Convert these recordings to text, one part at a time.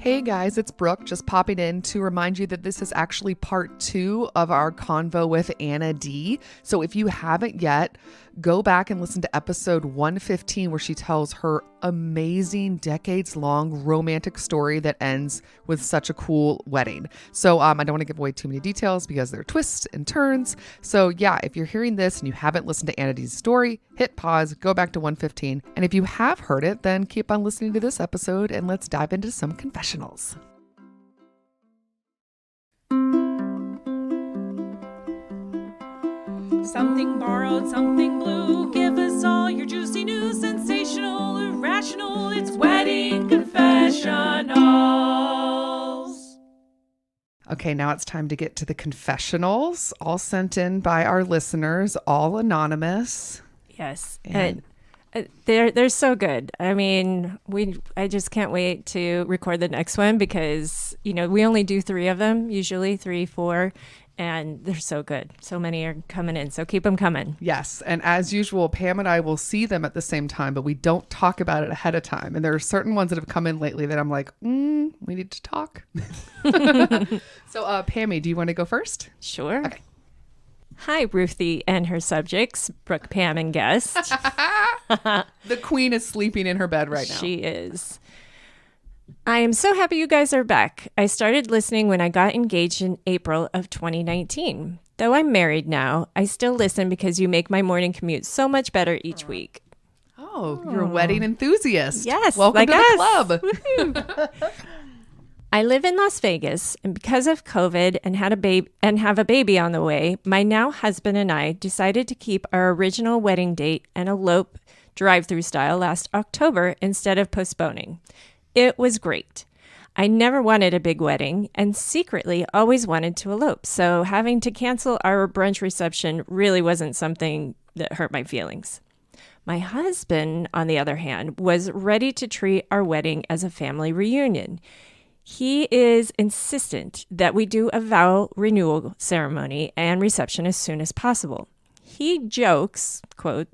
Hey guys, it's Brooke, just popping in to remind you that this is actually part 2 of our convo with AnnaDee. So if you haven't yet, go back and listen to episode 115 where she tells her amazing decades-long romantic story that ends with such a cool wedding. So I don't want to give away too many details because there are twists and turns. So yeah, if you're hearing this and you haven't listened to AnnaDee's story, hit pause, go back to 115. And if you have heard it, then keep on listening to this episode and let's dive into some confessionals. Something borrowed, something blue. Give us all your juicy news, sensational, irrational. It's Wedding Confessionals. Okay, now it's time to get to the confessionals, all sent in by our listeners, all anonymous. Yes, and they're so good. I mean, I just can't wait to record the next one because, you know, we only do 3 of them, usually 3, 4. And they're so good. So many are coming in. So keep them coming. Yes. And as usual, Pam and I will see them at the same time, but we don't talk about it ahead of time. And there are certain ones that have come in lately that I'm like, we need to talk. So, Pammy, do you want to go first? Sure. Okay. Hi, Ruthie and her subjects, Brooke, Pam, and guest. The queen is sleeping in her bed right now. She is. I am so happy you guys are back. I started listening when I got engaged in April of 2019. Though I'm married now, I still listen because you make my morning commute so much better each week. Oh, you're a wedding enthusiast. Yes. Welcome like to us. the club. I live in Las Vegas, and because of COVID and have a baby on the way, my now husband and I decided to keep our original wedding date and elope drive-through style last October instead of postponing. It was great. I never wanted a big wedding and secretly always wanted to elope, so having to cancel our brunch reception really wasn't something that hurt my feelings. My husband, on the other hand, was ready to treat our wedding as a family reunion. He is insistent that we do a vow renewal ceremony and reception as soon as possible. He jokes, quote,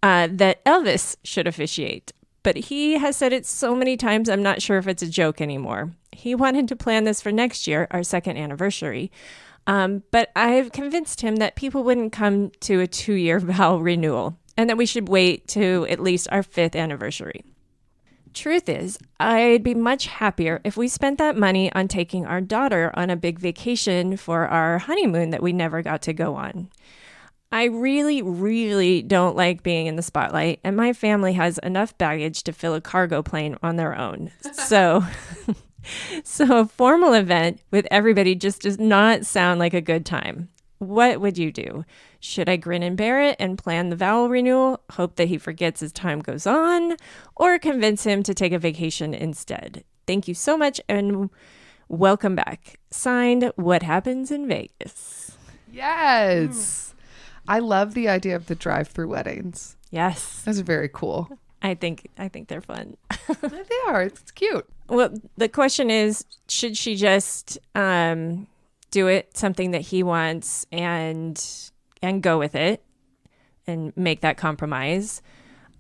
that Elvis should officiate. But he has said it so many times, I'm not sure if it's a joke anymore. He wanted to plan this for next year, our 2nd anniversary. But I've convinced him that people wouldn't come to a 2-year vow renewal and that we should wait to at least our 5th anniversary. Truth is, I'd be much happier if we spent that money on taking our daughter on a big vacation for our honeymoon that we never got to go on. I really, really don't like being in the spotlight, and my family has enough baggage to fill a cargo plane on their own. So a formal event with everybody just does not sound like a good time. What would you do? Should I grin and bear it and plan the vow renewal, hope that he forgets as time goes on, or convince him to take a vacation instead? Thank you so much, and welcome back. Signed, What Happens in Vegas. Yes. I love the idea of the drive-through weddings. Yes. That's very cool. I think they're fun. They are. It's cute. Well, the question is, should she just do it something that he wants and go with it and make that compromise?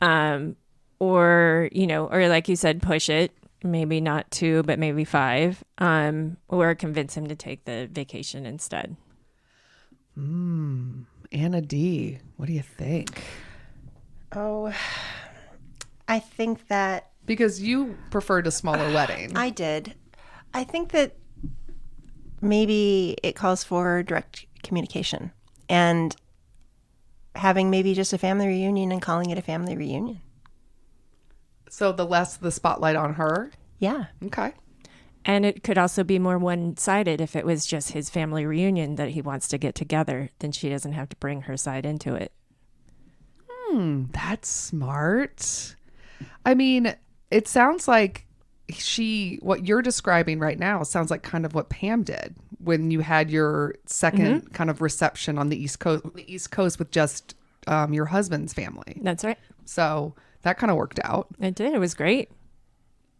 Or like you said, push it, maybe not 2, but maybe 5, or convince him to take the vacation instead. AnnaDee, what do you think? Oh, I think that... Because you preferred a smaller wedding. I did. I think that maybe it calls for direct communication and having maybe just a family reunion and calling it a family reunion. So the less the spotlight on her? Yeah. Okay. And it could also be more one-sided if it was just his family reunion that he wants to get together, then she doesn't have to bring her side into it. That's smart. I mean, it sounds like what you're describing right now sounds like kind of what Pam did when you had your second kind of reception on the East Coast with just your husband's family. That's right. So that kind of worked out. It did. It was great.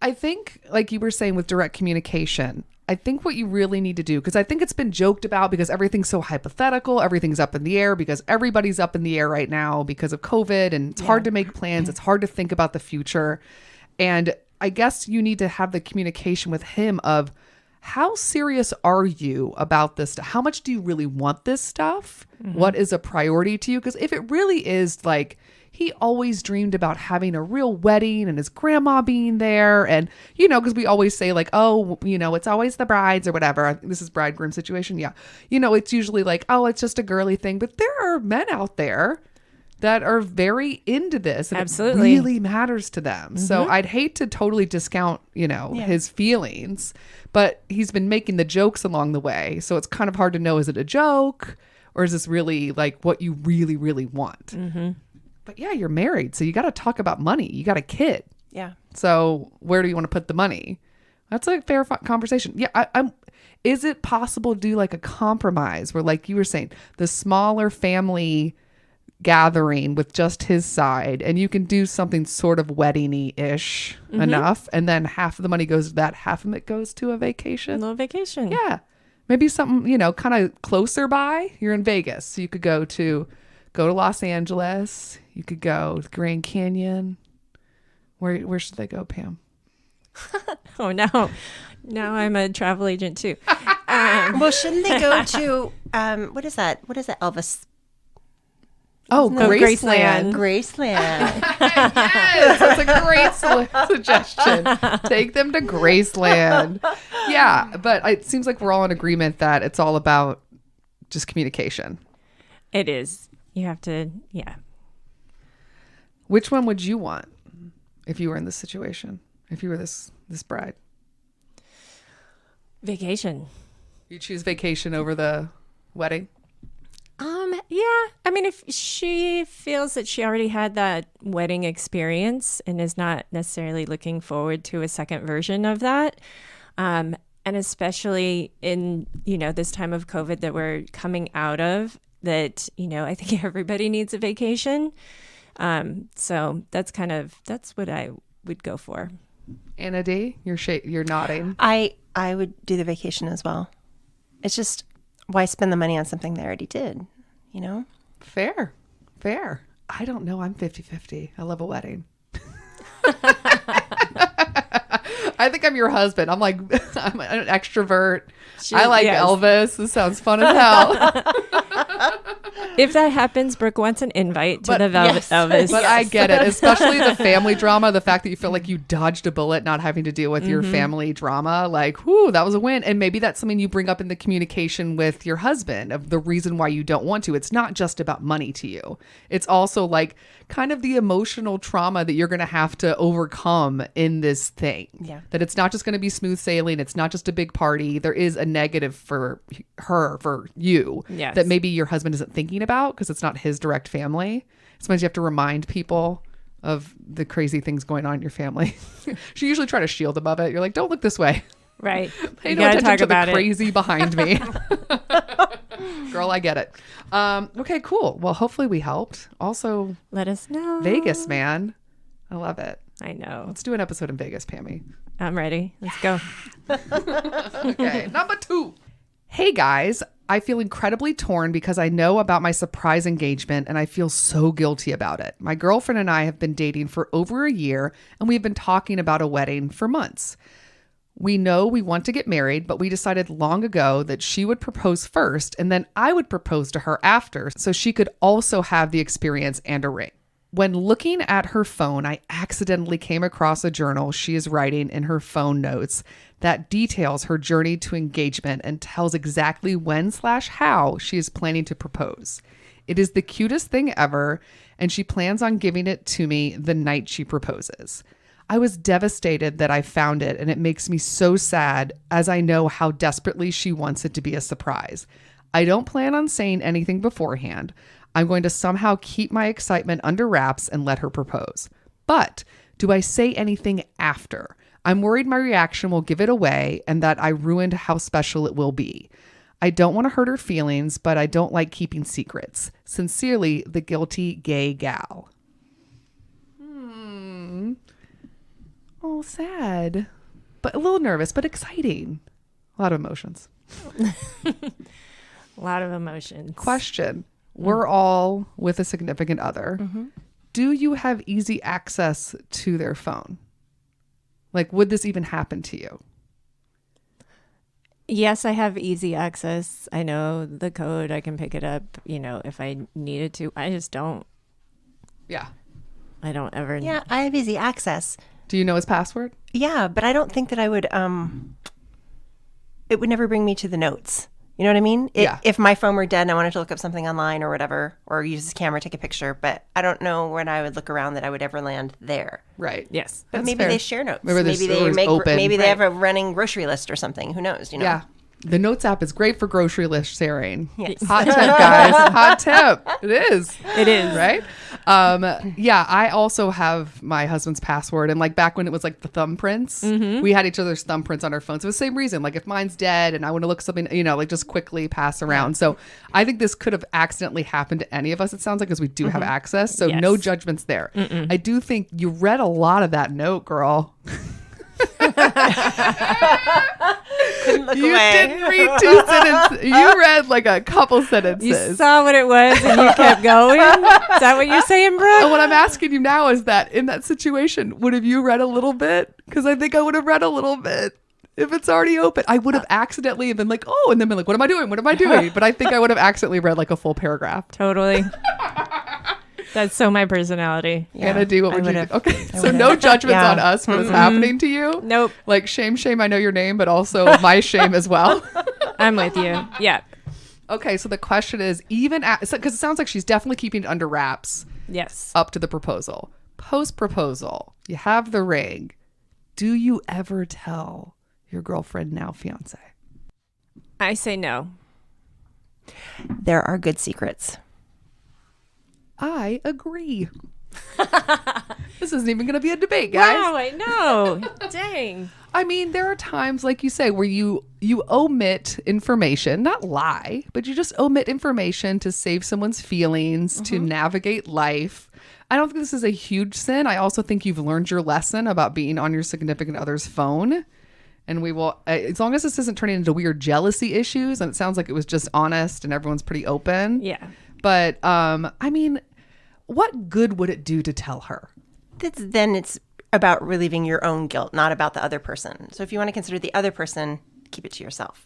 I think, like you were saying with direct communication, I think what you really need to do, because I think it's been joked about because everything's so hypothetical, everything's up in the air because everybody's up in the air right now because of COVID, and it's hard to make plans. It's hard to think about the future. And I guess you need to have the communication with him of how serious are you about this stuff? How much do you really want this stuff? What is a priority to you? Because if it really is like he always dreamed about having a real wedding and his grandma being there, and because we always say like, oh, it's always the brides or whatever. This is bridegroom situation. Yeah. It's usually like, oh, it's just a girly thing. But there are men out there that are very into this, and Absolutely. it really matters to them. So I'd hate to totally discount, his feelings, but he's been making the jokes along the way. So it's kind of hard to know, is it a joke or is this really like what you really, really want? But yeah, you're married. So you got to talk about money. You got a kid. Yeah. So where do you want to put the money? That's a fair conversation. Yeah. Is it possible to do like a compromise where, like you were saying, the smaller family gathering with just his side, and you can do something sort of wedding-y ish enough, and then half of the money goes to that, half of it goes to a vacation. A little vacation. Yeah. Maybe something, kind of closer by. You're in Vegas, so you could go to Los Angeles. You could go to Grand Canyon. Where should they go, Pam? Oh, no. Now I'm a travel agent too. Well, shouldn't they go to what is that Elvis? Oh, Graceland. Graceland. Yes, that's a great suggestion. Take them to Graceland. Yeah, but it seems like we're all in agreement that it's all about just communication. It is. You have to, yeah. Which one would you want if you were in this situation? If you were this bride? Vacation. You choose vacation over the wedding? Yeah. I mean, if she feels that she already had that wedding experience and is not necessarily looking forward to a second version of that, and especially in, this time of COVID that we're coming out of, that, I think everybody needs a vacation. So that's what I would go for. AnnaDee, you're nodding. I would do the vacation as well. It's just, why spend the money on something they already did, Fair. I don't know. I'm 50-50. I love a wedding. I think I'm your husband. I'm like, I'm an extrovert. I like Elvis. This sounds fun as hell. If that happens, Brooke wants an invite to the Elvis. But I get it, especially the family drama, the fact that you feel like you dodged a bullet not having to deal with your family drama. Like, whoo, that was a win. And maybe that's something you bring up in the communication with your husband of the reason why you don't want to. It's not just about money to you. It's also like kind of the emotional trauma that you're going to have to overcome in this thing. Yeah. That it's not just going to be smooth sailing. It's not just a big party. There is a negative for you that maybe your husband isn't thinking about because it's not his direct family. Sometimes you have to remind people of the crazy things going on in your family. She usually try to shield them of it. You're like, don't look this way. Right. Pay no attention to the crazy behind me. Girl, I get it. Okay, cool. Well, hopefully we helped. Also, let us know. Vegas, man. I love it. I know. Let's do an episode in Vegas, Pammy. I'm ready. Let's go. Okay, number 2. Hey guys, I feel incredibly torn because I know about my surprise engagement and I feel so guilty about it. My girlfriend and I have been dating for over a year and we've been talking about a wedding for months. We know we want to get married, but we decided long ago that she would propose first and then I would propose to her after so she could also have the experience and a ring. When looking at her phone, I accidentally came across a journal she is writing in her phone notes that details her journey to engagement and tells exactly when/how she is planning to propose. It is the cutest thing ever, and she plans on giving it to me the night she proposes. I was devastated that I found it, and it makes me so sad as I know how desperately she wants it to be a surprise. I don't plan on saying anything beforehand. I'm going to somehow keep my excitement under wraps and let her propose. But do I say anything after? I'm worried my reaction will give it away and that I ruined how special it will be. I don't want to hurt her feelings, but I don't like keeping secrets. Sincerely, the guilty gay gal. Oh, sad. But a little nervous, but exciting. A lot of emotions. A lot of emotions. Question. We're all with a significant other. Do you have easy access to their phone? Like, would this even happen to you? Yes, I have easy access. I know the code. I can pick it up, if I needed to. I just don't. Yeah. I don't ever. Yeah, I have easy access. Do you know his password? Yeah, but I don't think that I would, it would never bring me to the notes. You know what I mean? Yeah. If my phone were dead and I wanted to look up something online or whatever, or use his camera, take a picture, but I don't know when I would look around that I would ever land there. Right. Yes. But That's maybe fair. they share notes. Maybe Maybe there's- they it's make. open. Maybe they Right. have a running grocery list or something. Who knows? Yeah. The Notes app is great for grocery list sharing. Yes. Hot tip, guys. Hot tip. It is. It is. Right? Yeah, I also have my husband's password. And like back when it was like the thumbprints, we had each other's thumbprints on our phones. So the same reason. Like if mine's dead and I want to look something, like just quickly pass around. So I think this could have accidentally happened to any of us. It sounds like, because we do have access. So Yes. no judgments there. I do think you read a lot of that note, girl. Couldn't look You away. didn't read 2 sentences. You read like a couple You sentences. saw what it was and you kept going. Is that what you're saying, And Brooke? what I'm asking you now is that in that situation, would have you read a little bit? Because I think I would have read a little bit. If it's already open, I would have accidentally been like, oh, and then been like, what am I doing? What am I doing? But I think I would have accidentally read like a full paragraph. Totally. That's so my personality. Yeah, AnnaDee, what I would you do? would've- Okay, I so would've. no judgments Yeah. on us for what's happening to you. Nope. Like shame, I know your name, but also my shame as well. I'm with you. Yeah. Okay, so the question is, because it sounds like she's definitely keeping it under wraps Yes. up to the proposal. Post-proposal, you have the ring. Do you ever tell your girlfriend, now fiance? I say no. There are good secrets. I agree. This isn't even going to be a debate, guys. Wow, I know. Dang. I mean, there are times, like you say, where you omit information, not lie, but you just omit information to save someone's feelings, to navigate life. I don't think this is a huge sin. I also think you've learned your lesson about being on your significant other's phone. And we will, as long as this isn't turning into weird jealousy issues, and it sounds like it was just honest and everyone's pretty open. Yeah. But, I mean, what good would it do to tell her? Then it's about relieving your own guilt, not about the other person. So if you want to consider the other person, keep it to yourself.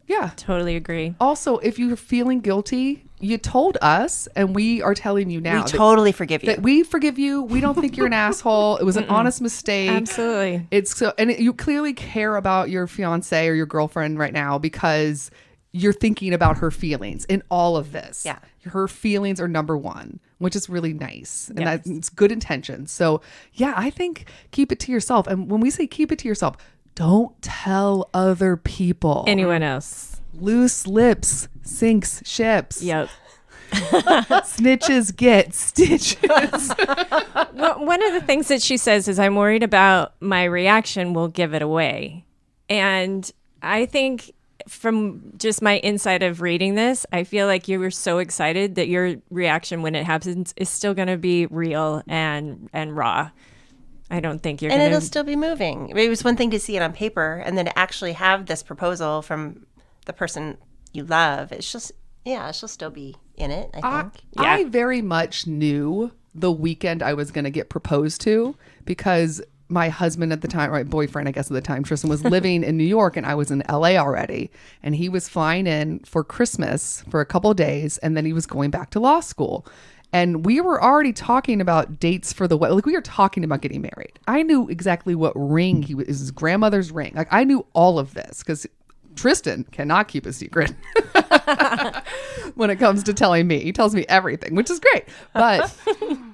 Yeah. Totally agree. Also, if you're feeling guilty, you told us, and we are telling you now We totally forgive you. that we forgive you. We don't think you're an asshole. It was an honest mistake. Absolutely. It's so, and you clearly care about your fiance or your girlfriend right now because you're thinking about her feelings in all of this. Yeah. Her feelings are number one, which is really nice. And Yes. that's good intentions. So yeah, I think keep it to yourself. And when we say keep it to yourself, don't tell other people. Anyone else? Loose lips sinks ships. Yep. Snitches get stitches. Well, one of the things that she says is, I'm worried about my reaction will give it away. And I think from just my insight of reading this, I feel like you were so excited that your reaction when it happens is still going to be real and raw. I don't think you're And going it'll to. still be moving. I mean, it was one thing to see it on paper and then to actually have this proposal from the person you love. It's just, yeah, she'll still be in it, I think. I very much knew the weekend I was going to get proposed to because my husband at the time, or my boyfriend, I guess at the time, Tristan, was living in New York and I was in LA already. And he was flying in for Christmas for a couple of days and then he was going back to law school. And we were already talking about dates for the wedding. Like we were talking about getting married. I knew exactly what ring he was, his grandmother's ring. Like I knew all of this because Tristan cannot keep a secret when it comes to telling me. He tells me everything, which is great. But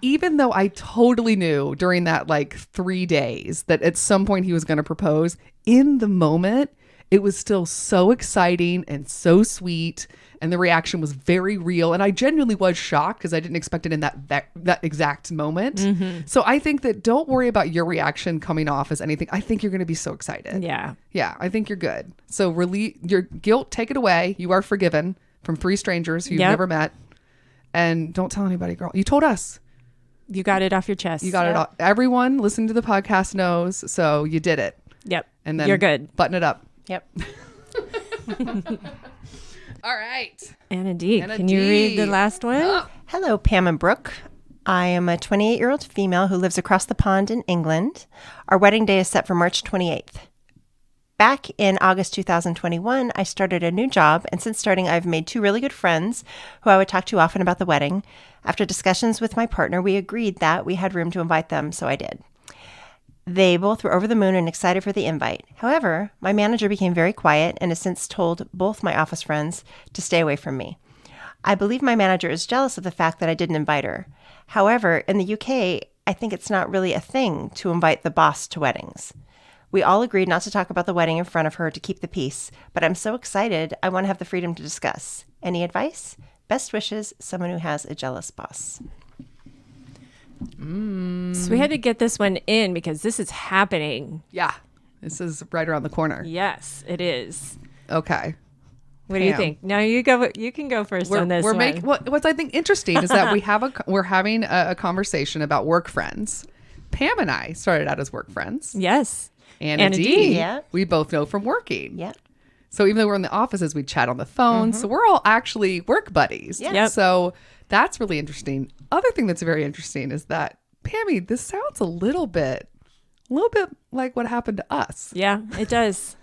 even though I totally knew during that like 3 days that at some point he was going to propose, in the moment, it was still so exciting and so sweet. And the reaction was very real. And I genuinely was shocked because I didn't expect it in that exact moment. So I think that don't worry about your reaction coming off as anything. I think you're going to be so excited. Yeah. Yeah, I think you're good. So relieve your guilt, take it away. You are forgiven from 3 strangers who you've never met. And don't tell anybody, girl. You told us. You got it off your chest. You got it all. Everyone listening to the podcast knows. So you did it. Yep. And then you're good. Button it up. Yep. All right. AnnaDee, can you read the last one? Hello, Pam and Brooke. I am a 28-year-old female who lives across the pond in England. Our wedding day is set for March 28th. Back in August 2021, I started a new job, and since starting, I've made 2 really good friends who I would talk to often about the wedding. After discussions with my partner, we agreed that we had room to invite them, so I did. They both were over the moon and excited for the invite. However, my manager became very quiet and has since told both my office friends to stay away from me. I believe my manager is jealous of the fact that I didn't invite her. However, in the UK, I think it's not really a thing to invite the boss to weddings. We all agreed not to talk about the wedding in front of her to keep the peace, but I'm so excited I want to have the freedom to discuss. Any advice? Best wishes, someone who has a jealous boss. So we had to get this one in because this is happening. Yeah. This is right around the corner. Yes, it is. Okay. What do you think? No, you go. You can go 1st on this one. What's I think interesting is that we're having a conversation about work friends. Pam and I started out as work friends. Yes. AnnaDee, Yeah. we both know from working. Yeah. So even though we're in the offices, we chat on the phone. So we're all actually work buddies. Yeah. Yep. So that's really interesting. Other thing that's very interesting is that, Pammy, this sounds a little bit like what happened to us. Yeah, it does.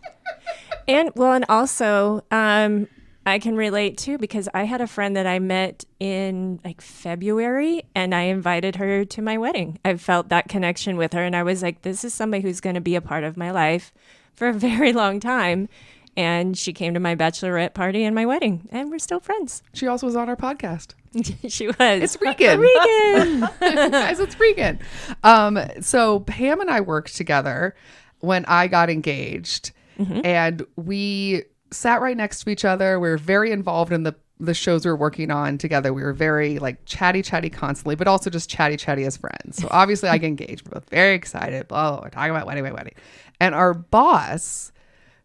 And also, I can relate too because I had a friend that I met in like February and I invited her to my wedding. I felt that connection with her and I was like, this is somebody who's going to be a part of my life for a very long time. And she came to my bachelorette party and my wedding and we're still friends. She also was on our podcast. She was. It's Regan. Regan. Guys, it's Regan. So Pam and I worked together when I got engaged and we sat right next to each other. We were very involved in the shows we were working on together. We were very like chatty constantly, but also just chatty as friends. So obviously I get engaged. We're both very excited. Blah, we're talking about wedding. And our boss,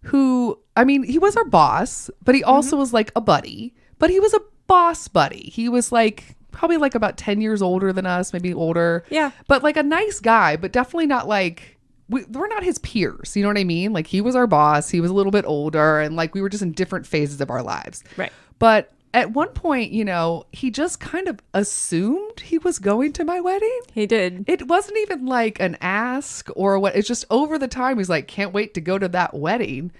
who, I mean, he was our boss, but he also was like a buddy, but he was a boss buddy. He was like probably like about 10 years older than us, maybe older. Yeah. But like a nice guy, but definitely not like, we're not his peers. You know what I mean? Like he was our boss. He was a little bit older and like we were just in different phases of our lives. Right. But at one point, you know, he just kind of assumed he was going to my wedding. He did. It wasn't even like an ask or what. It's just over the time. He's like, can't wait to go to that wedding.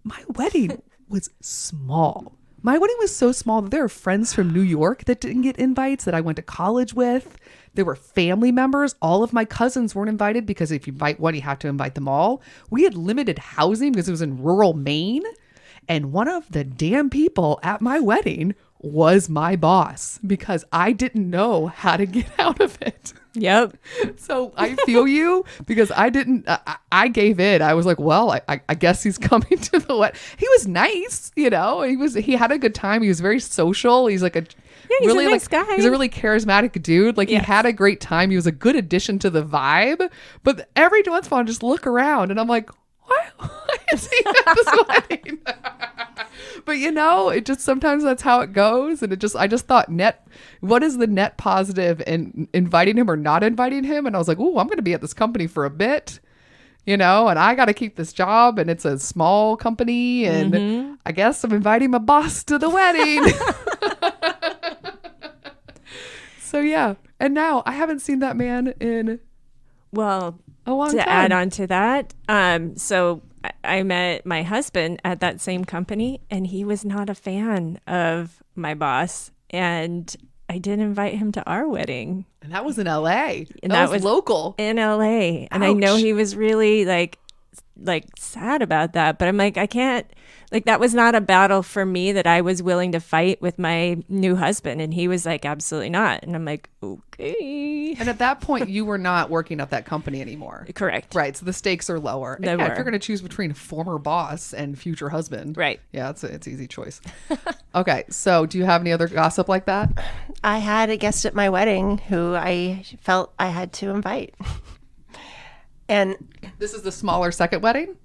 My wedding was small. My wedding was so small that there are friends from New York that didn't get invites that I went to college with. There were family members. All of my cousins weren't invited because if you invite one, you have to invite them all. We had limited housing because it was in rural Maine. And one of the damn people at my wedding was my boss because I didn't know how to get out of it. Yep. So I feel you because I didn't, I gave in. I was like, well, I guess he's coming to the wedding. He was nice, you know, he had a good time. He was very social. He's like He's really a nice guy. He's a really charismatic dude. Like he had a great time. He was a good addition to the vibe. But every once in a while I just look around and I'm like, why is he at this wedding? But you know, it just sometimes that's how it goes. And I just thought what is the net positive in inviting him or not inviting him? And I was like, oh, I'm going to be at this company for a bit, you know, and I got to keep this job and it's a small company. And I guess I'm inviting my boss to the wedding. So yeah. And now I haven't seen that man in Well, a long to time. add on to that, so I met my husband at that same company and he was not a fan of my boss and I didn't invite him to our wedding. And that was in LA. And that was local. In LA. And I know Ouch. he was really like sad about that, but I'm like, I can't, like, that was not a battle for me that I was willing to fight with my new husband. And he was like, absolutely not. And I'm like, okay. And at that point, you were not working at that company anymore. Correct. Right. So the stakes are lower. They And yeah, were. if you're going to choose between former boss and future husband. Right. Yeah, it's an easy choice. Okay. So do you have any other gossip like that? I had a guest at my wedding who I felt I had to invite. And This is the smaller second wedding?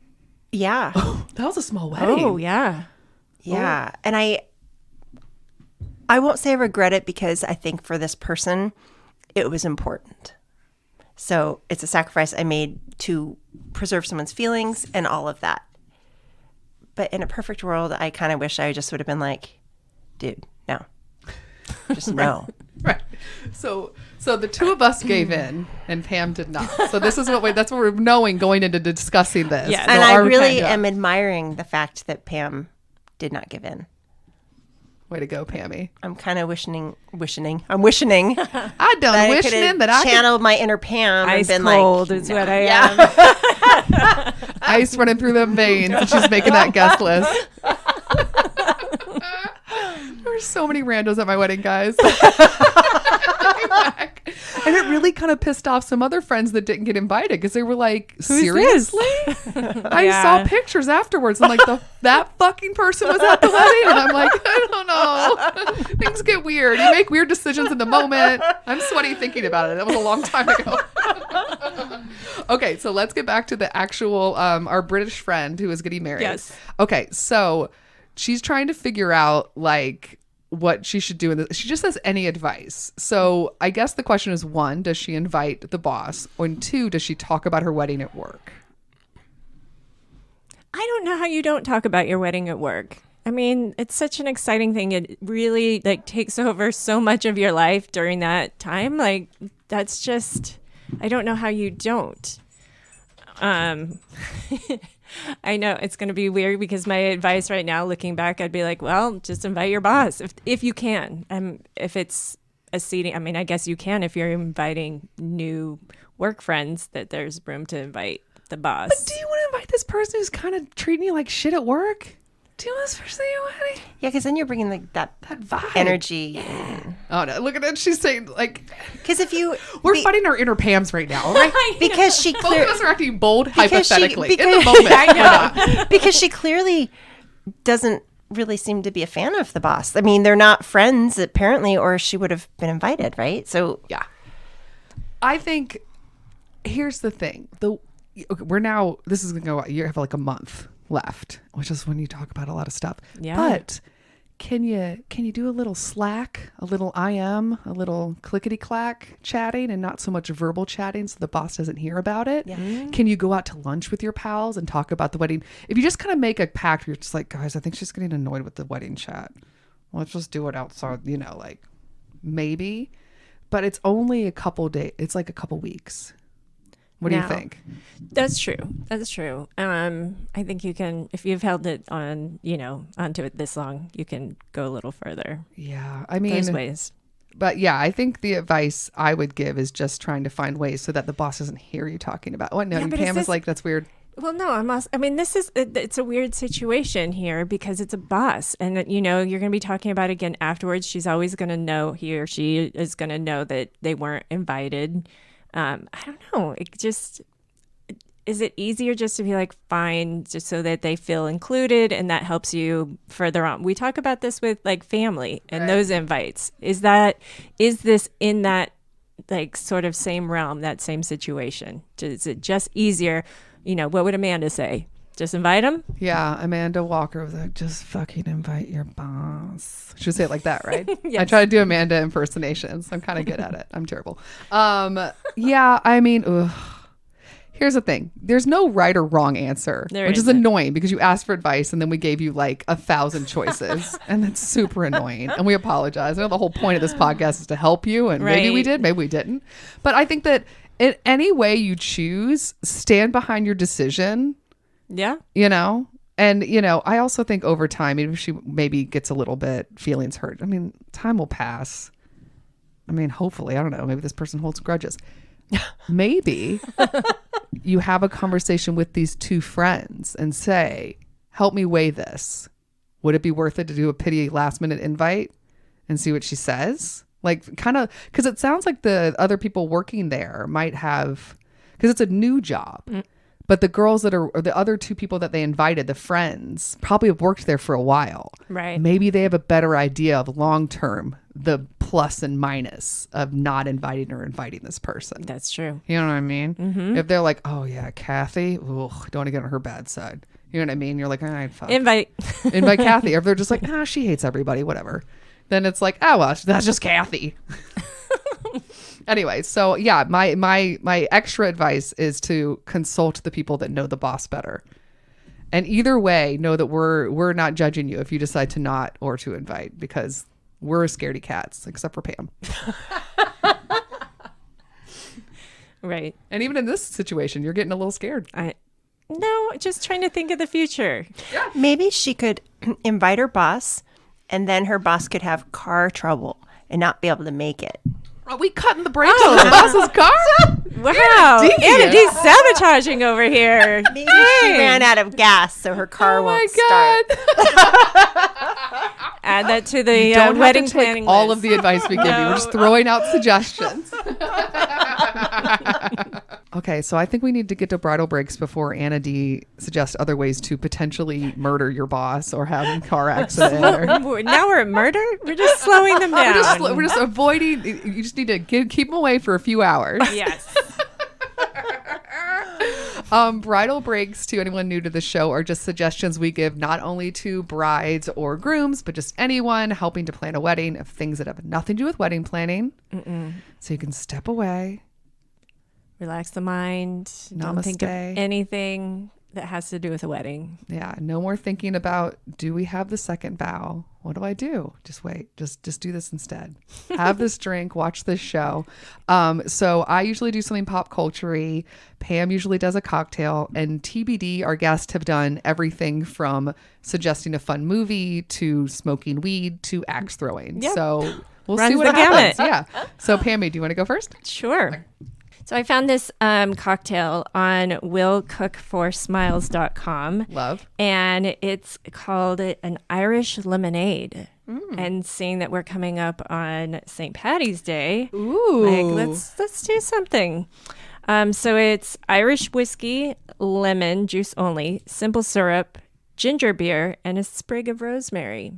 yeah. That was a small wedding. Oh, yeah. Yeah. And I won't say I regret it because I think for this person, it was important. So it's a sacrifice I made to preserve someone's feelings and all of that. But in a perfect world, I kind of wish I just would have been like, dude, no. Just no. Right. So the two of us gave in and Pam did not. So this is that's what we're knowing going into discussing this. Yes. So And I our really Pam- am admiring the fact that Pam did not give in. Way to go, Pammy. I'm kind of I'm wishing I done that I wishing could that have I could channeled my inner Pam Ice and been cold like, is no. what I Yeah. am. ice running through them veins and she's making that guest list. There were so many randos at my wedding, guys. And it really kind of pissed off some other friends that didn't get invited because they were like, seriously? I Yeah. saw pictures afterwards and like that fucking person was at the wedding. And I'm like, I don't know. Things get weird. You make weird decisions in the moment. I'm sweaty thinking about it. That was a long time ago. Okay, so let's get back to the actual, our British friend who is getting married. Yes. Okay, so she's trying to figure out like what she should do in this. She just says any advice. So I guess the question is, 1, does she invite the boss? Or 2, does she talk about her wedding at work? I don't know how you don't talk about your wedding at work. I mean, it's such an exciting thing. It really like takes over so much of your life during that time. Like that's just, I don't know how you don't. I know it's going to be weird because my advice right now, looking back, I'd be like, well, just invite your boss if you can. If it's a seating, I mean, I guess you can if you're inviting new work friends, that there's room to invite the boss. But do you want to invite this person who's kind of treating you like shit at work? Do you want this person at your wedding? Yeah, because then you're bringing like that vibe. energy. Oh no! Look at it. She's saying like, Because if you we're fighting our inner Pams right now, right? because she Both of us are acting bold hypothetically in the because- moment. I know. because she clearly doesn't really seem to be a fan of the boss. I mean, they're not friends apparently, or she would have been invited, right? So Yeah. I think here's the thing. This is going to go out. You have like a month left, which is when you talk about a lot of stuff. Yeah. But can you do a little Slack, a little IM, a little clickety clack chatting and not so much verbal chatting so the boss doesn't hear about it? Yeah. Can you go out to lunch with your pals and talk about the wedding? If you just kind of make a pact, you're just like, guys, I think she's getting annoyed with the wedding chat. Let's just do it outside, like maybe. But it's only a couple days. It's like a couple weeks. What do you No. think? That's true. I think you can, if you've held it on, onto it this long, you can go a little further. Yeah, I mean, There's ways. but yeah, I think the advice I would give is just trying to find ways so that the boss doesn't hear you talking about. What? No, Yeah, but is Pam is this- like, that's weird. Well, no, it's a weird situation here because it's a boss and you're going to be talking about it again afterwards. She's always going to know, he or she is going to know that they weren't invited. I don't know. Is it easier just to be like, fine, just so that they feel included and that helps you further on? We talk about this with like family and those invites. Is this in that like sort of same realm, that same situation? Is it just easier? What would Amanda say? Just invite them? Yeah, Amanda Walker was like, just fucking invite your boss. She would say it like that, right? Yes. I try to do Amanda impersonations. I'm kind of good at it. I'm terrible. Yeah, I mean, ugh. Here's the thing. There's no right or wrong answer, There which is isn't. annoying because you asked for advice and then we gave you like 1,000 choices and it's super annoying. And we apologize. I know the whole point of this podcast is to help you and maybe we Right. did, maybe we didn't. But I think that in any way you choose, stand behind your decision. Yeah. And I also think over time, even if she maybe gets a little bit feelings hurt, I mean, time will pass. I mean, hopefully, I don't know, maybe this person holds grudges. Maybe you have a conversation with these two friends and say, help me weigh this. Would it be worth it to do a pity last minute invite and see what she says? Like kind of, because it sounds like the other people working there might have, because it's a new job. But the girls or the other two people that they invited, the friends, probably have worked there for a while. Right. Maybe they have a better idea of long term, the plus and minus of not inviting or inviting this person. That's true. You know what I mean? Mm-hmm. If they're like, oh yeah, Kathy, ugh, don't want to get on her bad side. You know what I mean? You're like, all right, fuck. Invite Kathy. Or if they're just like, she hates everybody, whatever. Then it's like, oh well, that's just Kathy. Anyway, so yeah, my extra advice is to consult the people that know the boss better. And either way, know that we're not judging you if you decide to not or to invite, because We're scaredy cats, except for Pam. Right. And even in this situation, you're getting a little scared. No, just trying to think of the future. Maybe she could invite her boss, and then her boss could have car trouble and not be able to make it. Are we cutting the brakes on the boss's car? Wow. AnnaDee's sabotaging over here. Maybe she ran out of gas, so her car won't start. Add that to the Don't wedding have to take planning all list. of the advice we give you. We're just throwing out suggestions. Okay, so I think we need to get to bridal breaks before AnnaDee suggests other ways to potentially murder your boss or have a car accident. Now we're at murder? We're just slowing them down. We're just avoiding. You just need to keep them away for a few hours. Yes. Bridal breaks, to anyone new to the show, are just suggestions we give not only to brides or grooms, but just anyone helping to plan a wedding of things that have nothing to do with wedding planning. So you can step away. Relax the mind. Don't think of Namaste. anything that has to do with a wedding. Yeah, no more thinking about, do we have the second vow? What do I do? Just wait. Just do this instead. Have this drink, watch this show. So I usually do something pop culture-y. Pam usually does a cocktail, and TBD, our guests have done everything from suggesting a fun movie to smoking weed to axe throwing. Yep. So we'll Runs see what the happens. gamut. Yeah. So Pammy, do you want to go first? Sure. So I found this cocktail on willcookforsmiles.com. Love. And it's called an Irish lemonade. And seeing that we're coming up on St. Patty's Day, Ooh. like let's do something. So it's Irish whiskey, lemon juice only, simple syrup, ginger beer, and a sprig of rosemary.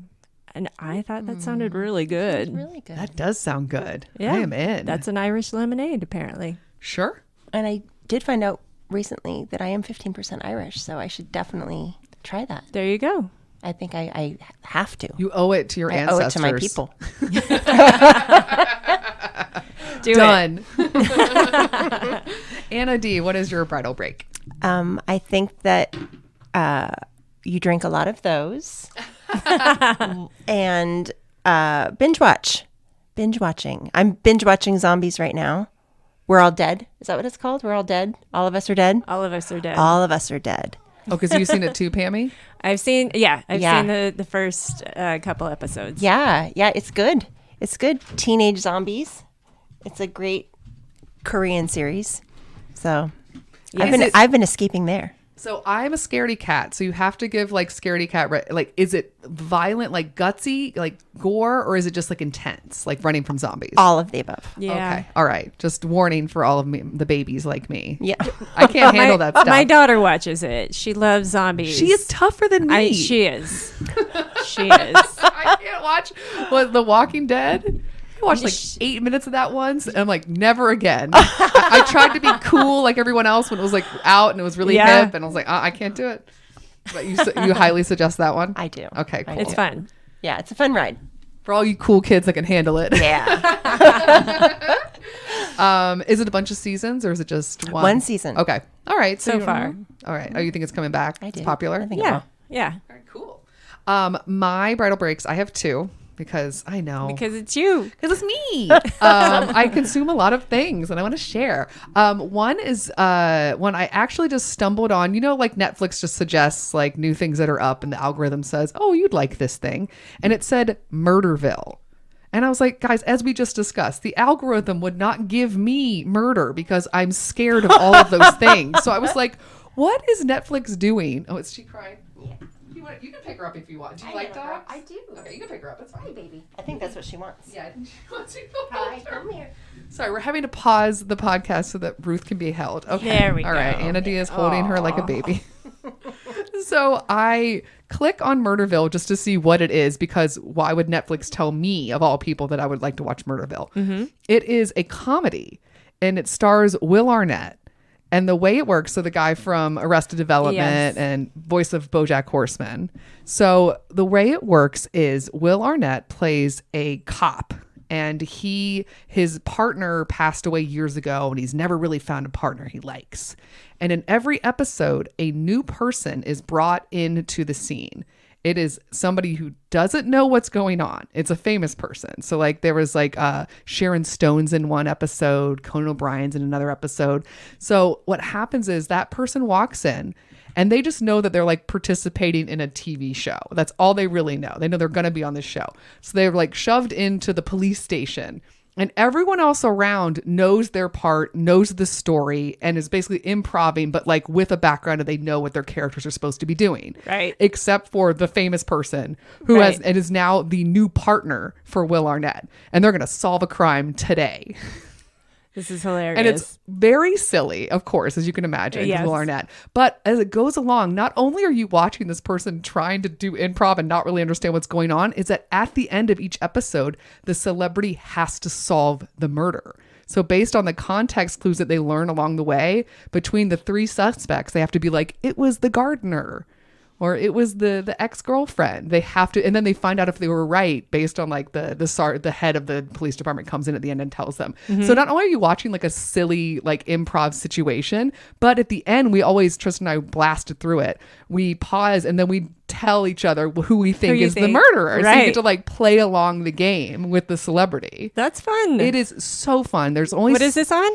And I thought that sounded really good. Really good. That does sound good. Yeah, I am in. That's an Irish lemonade, apparently. Sure. And I did find out recently that I am 15% Irish, so I should definitely try that. There you go. I think I have to. You owe it to your I owe ancestors. it to my people. Do Done. AnnaDee, what is your bridal break? I think that you drink a lot of those and binge watch. Binge watching. I'm binge watching zombies right now. We're all dead. Is that what it's called? We're all dead? All of us are dead? All of us are dead. All of us are dead. Oh, because you've seen it too, Pammy? I've seen Yeah. seen the first couple episodes. Yeah, it's good. It's good. Teenage zombies. It's a great Korean series. So I've been escaping there. So I'm a scaredy cat. So you have to give like scaredy cat, like, is it violent, like gutsy, like gore, or is it just like intense, like running from zombies? All of the above. Yeah. Okay. All right. Just warning for all of me, the babies like me. Yeah. I can't handle that stuff. My daughter watches it. She loves zombies. She is tougher than me. She is. She is. I can't watch The Walking Dead. I watched like 8 minutes of that once, and I'm like, never again. I tried to be cool like everyone else when it was like out and it was really hip, and I was like, I can't do it. But you highly suggest that one? I do. Okay, cool. It's fun. Yeah, it's a fun ride. For all you cool kids that can handle it. Yeah. Is it a bunch of seasons or is it just one? One season. Okay. All right. So you don't far. know? All right. Oh, you think it's coming back? I do. It's popular? I think Yeah. Yeah. All right, cool. My bridal breaks, I have two because I know. Because it's you. Because it's me. I consume a lot of things and I want to share. One is one I actually just stumbled on. You know, like Netflix just suggests like new things that are up and the algorithm says, oh, you'd like this thing. And it said Murderville. And I was like, guys, as we just discussed, the algorithm would not give me murder because I'm scared of all of those things. So I was like, what is Netflix doing? Oh, is she crying? Yeah. You can pick her up if you want. Do you like dogs? I do. Okay, you can pick her up. It's fine. Hi, baby. I think that's what she wants. Yeah, I think she wants you to Hi, come here. Sorry, we're having to pause the podcast so that Ruth can be held. Okay. There we All right. go. AnnaDee is holding her like a baby. So I click on Murderville just to see what it is because why would Netflix tell me, of all people, that I would like to watch Murderville? Mm-hmm. It is a comedy and it stars Will Arnett. And the way it works, so the guy from Arrested Development and voice of BoJack Horseman. So the way it works is Will Arnett plays a cop and his partner passed away years ago and he's never really found a partner he likes. And in every episode, a new person is brought into the scene. It is somebody who doesn't know what's going on. It's a famous person. So like there was like Sharon Stone's in one episode, Conan O'Brien's in another episode. So what happens is that person walks in and they just know that they're like participating in a TV show. That's all they really know. They know they're going to be on this show. So they're like shoved into the police station. And everyone else around knows their part, knows the story, and is basically improving, but like with a background and they know what their characters are supposed to be doing. Right. Except for the famous person who has and is now the new partner for Will Arnett. And they're going to solve a crime today. This is hilarious. And it's very silly, of course, as you can imagine, Yes. Will Arnett. But as it goes along, not only are you watching this person trying to do improv and not really understand what's going on, is that at the end of each episode, the celebrity has to solve the murder. So based on the context clues that they learn along the way, between the three suspects, they have to be like, it was the gardener. Or it was the ex-girlfriend. They have to, and then they find out if they were right based on like the head of the police department comes in at the end and tells them. So not only are you watching like a silly like improv situation, but at the end we always, Tristan and I blasted through it. We pause and then we tell each other who we think is the murderer. So you get to like play along the game with the celebrity. That's fun. It is so fun. There's only What is this on?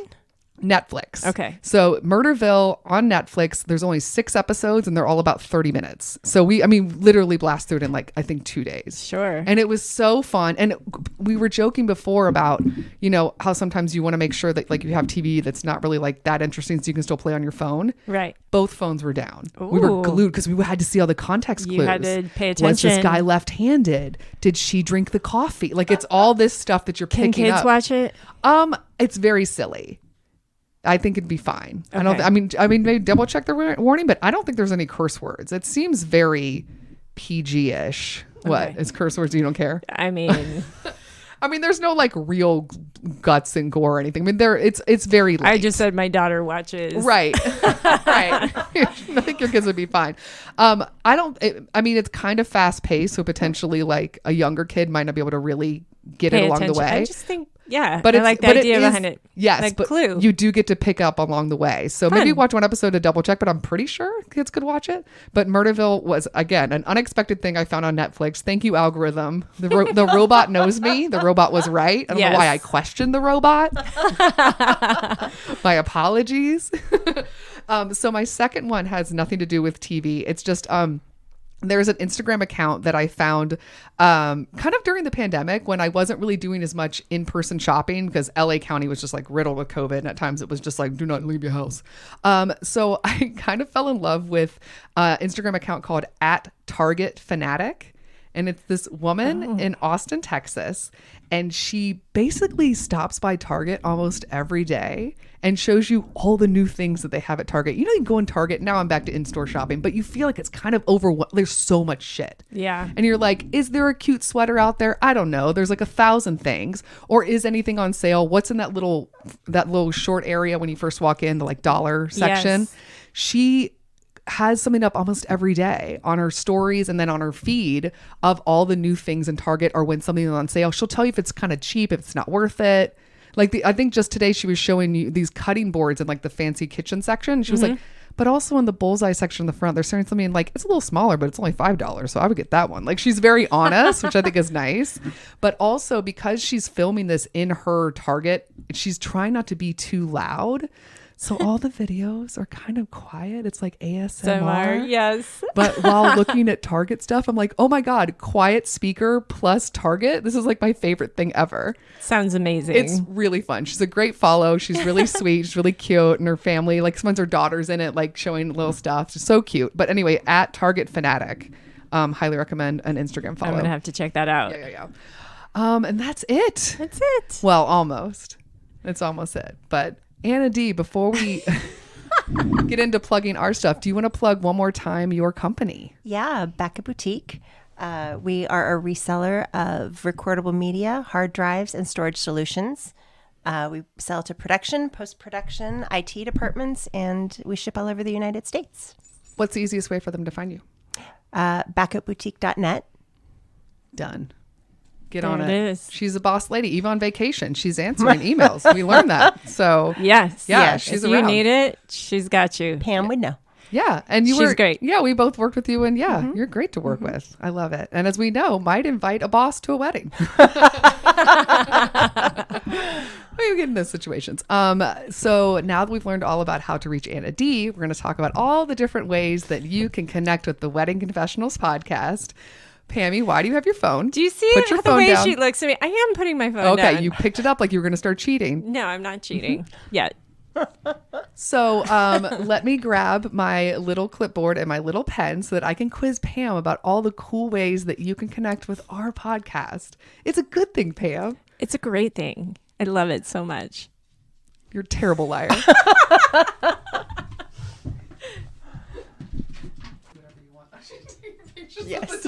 Netflix. Okay. So Murderville on Netflix, there's only 6 episodes and they're all about 30 minutes. So we literally blast through it in like, I think 2 days. Sure. And it was so fun. And we were joking before about, how sometimes you want to make sure that like you have TV that's not really like that interesting so you can still play on your phone. Right. Both phones were down. We were glued because we had to see all the context clues. You had to pay attention. Was this guy left-handed? Did she drink the coffee? Like it's all this stuff that you're picking Can kids up. watch it? It's very silly. I think it'd be fine. Okay. I mean, maybe double check the warning, but I don't think there's any curse words. It seems very PG-ish. What? Okay. It's curse words? You don't care? I mean, There's no like real guts and gore or anything. It's very light. I just said my daughter watches. Right. Right. I think your kids would be fine. It's kind of fast paced. So potentially like a younger kid might not be able to really get it along the way. I just think, But I like the idea behind it. Yes, like but Clue. you do get to pick up along the way. So Fun. maybe watch one episode to double check, but I'm pretty sure kids could watch it. But Murderville was, again, an unexpected thing I found on Netflix. Thank you, algorithm. The robot knows me. The robot was right. I don't know why I questioned the robot. My apologies. So my second one has nothing to do with TV. It's just... there's an Instagram account that I found kind of during the pandemic when I wasn't really doing as much in-person shopping because LA County was just like riddled with COVID. And at times it was just like, do not leave your house. So I kind of fell in love with an Instagram account called @TargetFanatic. And it's this woman in Austin, Texas. And she basically stops by Target almost every day and shows you all the new things that they have at Target. You go in Target, now I'm back to in-store shopping, but you feel like it's kind of overwhelming. There's so much shit. Yeah. And you're like, is there a cute sweater out there? I don't know. There's like 1,000 things. Or is anything on sale? What's in that little short area when you first walk in, the like dollar section? Yes. She has something up almost every day on her stories and then on her feed of all the new things in Target or when something is on sale. She'll tell you if it's kind of cheap, if it's not worth it. Like I think just today she was showing you these cutting boards in like the fancy kitchen section. She was like, but also in the bullseye section in the front, they're selling something like it's a little smaller, but it's only $5. So I would get that one. Like she's very honest, which I think is nice. But also because she's filming this in her Target, she's trying not to be too loud. So all the videos are kind of quiet. It's like ASMR. Yes. But while looking at Target stuff, I'm like, oh my God, quiet speaker plus Target. This is like my favorite thing ever. Sounds amazing. It's really fun. She's a great follow. She's really sweet. She's really cute. And her family, like sometimes her daughter's in it, like showing little stuff. She's so cute. But anyway, @TargetFanatic. Highly recommend an Instagram follow. I'm going to have to check that out. Yeah. And that's it. That's it. Well, almost. It's almost it. But AnnaDee, before we get into plugging our stuff, do you want to plug one more time your company? Yeah, Backup Boutique. We are a reseller of recordable media, hard drives, and storage solutions. We sell to production, post-production, IT departments, and we ship all over the United States. What's the easiest way for them to find you? Backupboutique.net. Done. Get There on it it. is. She's a boss lady, even on vacation. She's answering emails. We learned that. So Yes. yeah, she's if around. you need it, she's got you. Pam would know. Yeah. And She's great. Yeah, we both worked with you, and you're great to work with. I love it. And as we know, might invite a boss to a wedding. We get in those situations. So now that we've learned all about how to reach AnnaDee, we're going to talk about all the different ways that you can connect with the Wedding Confessionals podcast. Pammy, why do you have your phone? Do you see Put your the phone way down. she looks at me? I am putting my phone down. Okay, you picked it up like you were going to start cheating. No, I'm not cheating yet. So let me grab my little clipboard and my little pen so that I can quiz Pam about all the cool ways that you can connect with our podcast. It's a good thing, Pam. It's a great thing. I love it so much. You're a terrible liar. Yes.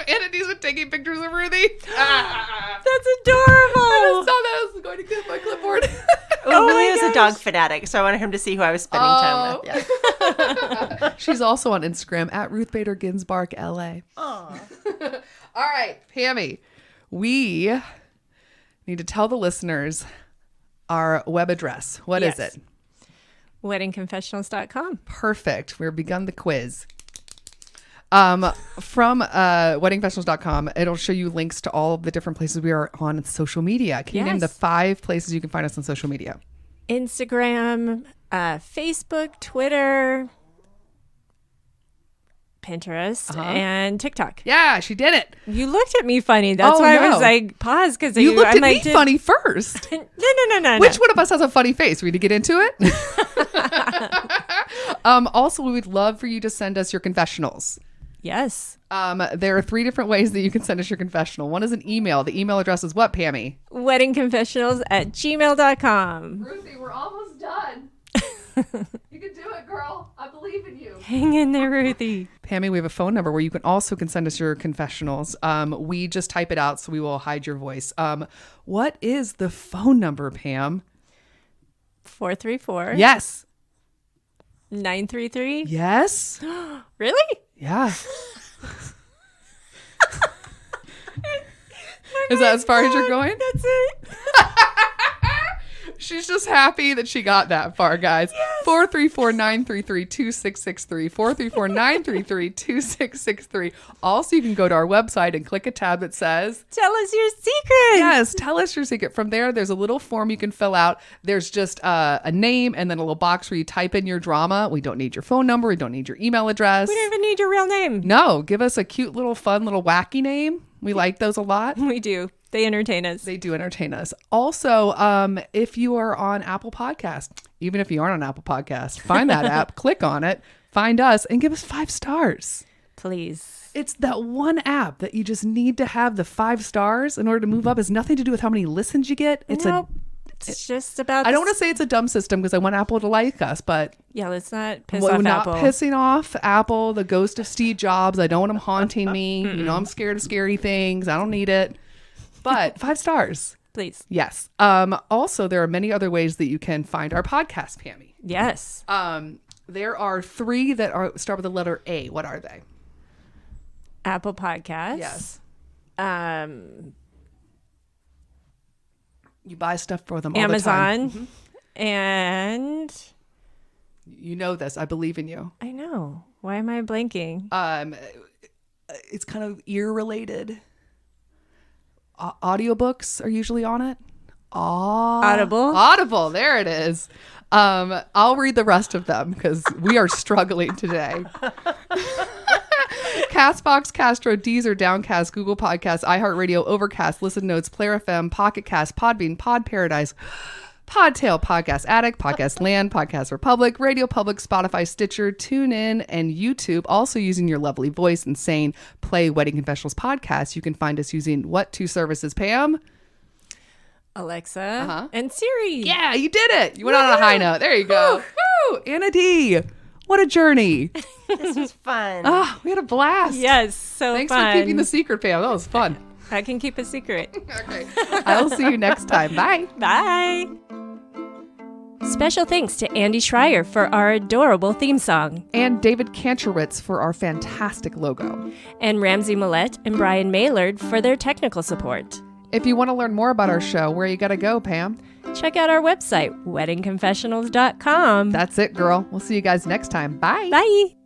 AnnaDee's been taking pictures of Ruthie. That's adorable. I just saw that. I was going to get my clipboard. Well, Willie is a dog fanatic, so I wanted him to see who I was spending time with. Yeah. She's also on Instagram at Ruth Bader Ginsburg, LA. All right, Pammy, we need to tell the listeners our web address. What is Yes. it? WeddingConfessionals.com. Perfect. We've begun the quiz. From weddingconfessionals.com, it'll show you links to all of the different places we are on social media. Can you name the 5 places you can find us on social media? Instagram, Facebook, Twitter, Pinterest, and TikTok. Yeah, she did it. You looked at me funny. That's Oh, why no. I was like, pause, because You looked I'm at like, me funny first. No. Which one of us has a funny face? We need to get into it. Also, we would love for you to send us your confessionals. Yes. There are 3 different ways that you can send us your confessional. One is an email. The email address is what, Pammy? WeddingConfessionals@gmail.com. Ruthie, we're almost done. You can do it, girl. I believe in you. Hang in there, Ruthie. Pammy, we have a phone number where you can send us your confessionals. We just type it out, so we will hide your voice. What is the phone number, Pam? 434. Yes. 933. Yes. Really? Yeah. Is that as far as you're going? That's it. She's just happy that she got that far, guys. 434-933-2663. 434-933-2663. Also, you can go to our website and click a tab that says, Tell us your secret. yes, tell us your secret. From there, there's a little form you can fill out. There's just a name and then a little box where you type in your drama. We don't need your phone number. We don't need your email address. We don't even need your real name. No, give us a cute little fun little wacky name. We like those a lot. We do. They entertain us. They do entertain us. Also, if you are on Apple Podcast, even if you aren't on Apple Podcast, find that app, click on it, find us, and give us 5 stars. Please. It's that one app that you just need to have the 5 stars in order to move up. It's nothing to do with how many listens you get. It's It's just about. I don't want to say it's a dumb system because I want Apple to like us, but Yeah, let's not piss we're off not Apple. pissing off Apple, the ghost of Steve Jobs. I don't want him haunting me. You know, I'm scared of scary things. I don't need it. But 5 stars. Please. Yes. Also, there are many other ways that you can find our podcast, Pammy. Yes. There are 3 that start with the letter A. What are they? Apple Podcasts. Yes. You buy stuff for them all Amazon. the time. And You know this. I believe in you. I know. Why am I blanking? It's kind of ear related. Audiobooks are usually on it. Audible. There it is. I'll read the rest of them because we are struggling today. Castbox, Castro, Deezer, Downcast, Google Podcasts, iHeartRadio, Overcast, Listen Notes, Player FM, Pocket Cast, Podbean, Pod Paradise, Podtail, Podcast Addict, Podcast Land, Podcast Republic, Radio Public, Spotify, Stitcher, TuneIn, and YouTube. Also using your lovely voice and saying play Wedding Confessionals podcast. You can find us using what 2 services, Pam? Alexa and Siri. Yeah, you did it. You went on a high note. There you go. Woo! AnnaDee. What a journey. This was fun. We had a blast. Yes, so Thanks fun. for keeping the secret, Pam. That was fun. I can keep a secret. Okay. I'll see you next time. Bye. Bye. Special thanks to Andy Schreier for our adorable theme song, And David Kantrowitz for our fantastic logo. and Ramsey Millette and Brian Maylard for their technical support. If you want to learn more about our show, where you got to go, Pam? Check out our website, weddingconfessionals.com. That's it, girl. We'll see you guys next time. Bye. Bye.